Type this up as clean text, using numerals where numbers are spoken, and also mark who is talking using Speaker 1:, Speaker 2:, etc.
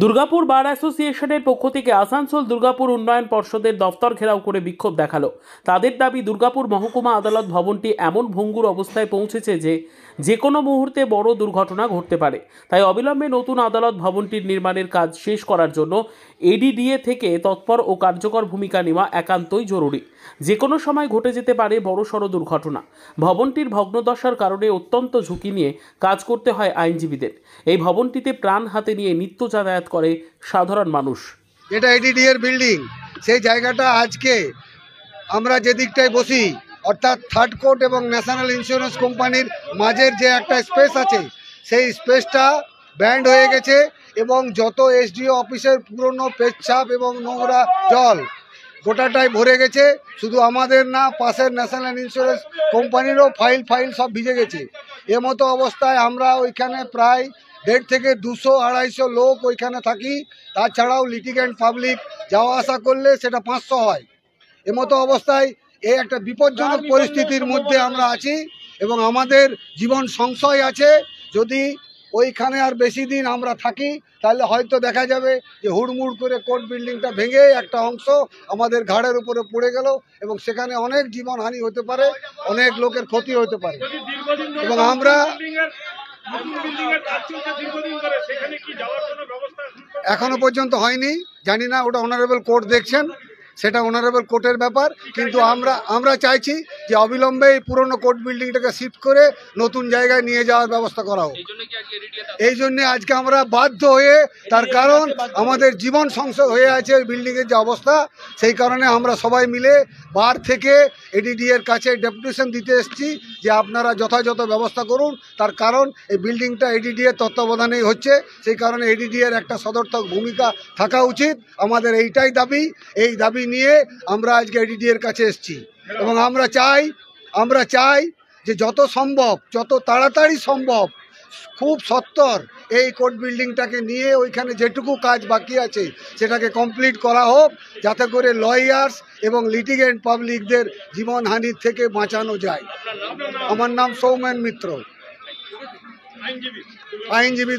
Speaker 1: দুর্গাপুর বার অ্যাসোসিয়েশনের পক্ষ থেকে আসানসোল দুর্গাপুর উন্নয়ন পর্ষদের দফতর ঘেরাও করে বিক্ষোভ দেখালো। তাদের দাবি, দুর্গাপুর মহকুমা আদালত ভবনটি এমন ভঙ্গুর অবস্থায় পৌঁছেছে যে কোনো মুহূর্তে বড় দুর্ঘটনা ঘটতে পারে। তাই অবিলম্বে নতুন আদালত ভবনটির নির্মাণের কাজ শেষ করার জন্য এডিডিএ থেকে তৎপর ও কার্যকর ভূমিকা নেওয়া একান্তই জরুরি। যে কোনো সময় ঘটে যেতে পারে বড়সড় দুর্ঘটনা। ভবনটির ভগ্নদশার কারণে অত্যন্ত ঝুঁকি নিয়ে কাজ করতে হয় আইনজীবীদের। এই ভবনটিতে প্রাণ হাতে নিয়ে নিত্য যাতায়াত করে সাধারণ মানুষ।
Speaker 2: এটা এডিডি এর বিল্ডিং, সেই জায়গাটা আজকে আমরা যে দিকটায় বসি অর্থাৎ থার্ড কোর্ট এবং ন্যাশনাল ইন্স্যুরেন্স কোম্পানির মাঝের যে একটা স্পেস আছে, সেই স্পেসটা ব্যান্ড হয়ে গেছে এবং যত এসডিও অফিসের পুরনো পেচ্ছাপ এবং নোংরা জল গোটাটাই ভরে গেছে। শুধু আমাদের না, পাশের ন্যাশনাল ইন্স্যুরেন্স কোম্পানিরও ফাইল সব ভিজে গেছে। এমতো অবস্থায় আমরা ওইখানে প্রায় 150 থেকে 200-250 লোক ওইখানে থাকি। তাছাড়াও লিটিগেন্ট পাবলিক যাওয়া আসা করলে সেটা 500 হয়। এমতো অবস্থায় এই একটা বিপজ্জনক পরিস্থিতির মধ্যে আমরা আছি এবং আমাদের জীবন সংশয় আছে। যদি ওইখানে আর বেশি দিন আমরা থাকি তাহলে হয়তো দেখা যাবে যে হুড়মুড় করে কোর্ট বিল্ডিংটা ভেঙে একটা অংশ আমাদের ঘাড়ের উপরে পড়ে গেল এবং সেখানে অনেক জীবনহানি হতে পারে, অনেক লোকের ক্ষতি হতে পারে। এবং আমরা এখনো পর্যন্ত হয়নি, জানি না, ওটা অনারেবল কোর্ট দেখছেন, সেটা অনারেবল কোর্টের ব্যাপার। কিন্তু আমরা চাইছি যে অবিলম্বে এই পুরনো কোর্ট বিল্ডিংটাকে শিফট করে নতুন জায়গায় নিয়ে যাওয়ার ব্যবস্থা করা হোক। এই জন্য আজকে আমরা বাধ্য হয়ে, তার কারণ আমাদের জীবন সংশয় হয়ে আছে বিল্ডিংয়ের যে অবস্থা, সেই কারণে আমরা সবাই মিলে বার থেকে এডিডি এর কাছে ডেপুটেশন দিতে এসেছি যে আপনারা যথাযথ ব্যবস্থা করুন। তার কারণ এই বিল্ডিংটা এডিডি এর তত্ত্বাবধানেই হচ্ছে, সেই কারণে এডিডি এর একটা সদর্থক ভূমিকা থাকা উচিত। আমাদের এইটাই দাবি। এই দাবি নিয়ে আমরা আজকে এডিডি এর কাছে এসেছি এবং আমরা চাই যে যত সম্ভব, যত তাড়াতাড়ি সম্ভব, খুব সত্বর এই কোর্ট বিল্ডিংটাকে নিয়ে ওইখানে যেটুকু কাজ বাকি আছে সেটাকে কমপ্লিট করা হোক, যাতে করে লয়ার্স এবং লিটিগেন্ট পাবলিকদের জীবনহানির থেকে বাঁচানো যায়। আমার নাম সৌমেন মিত্র, আইনজীবী।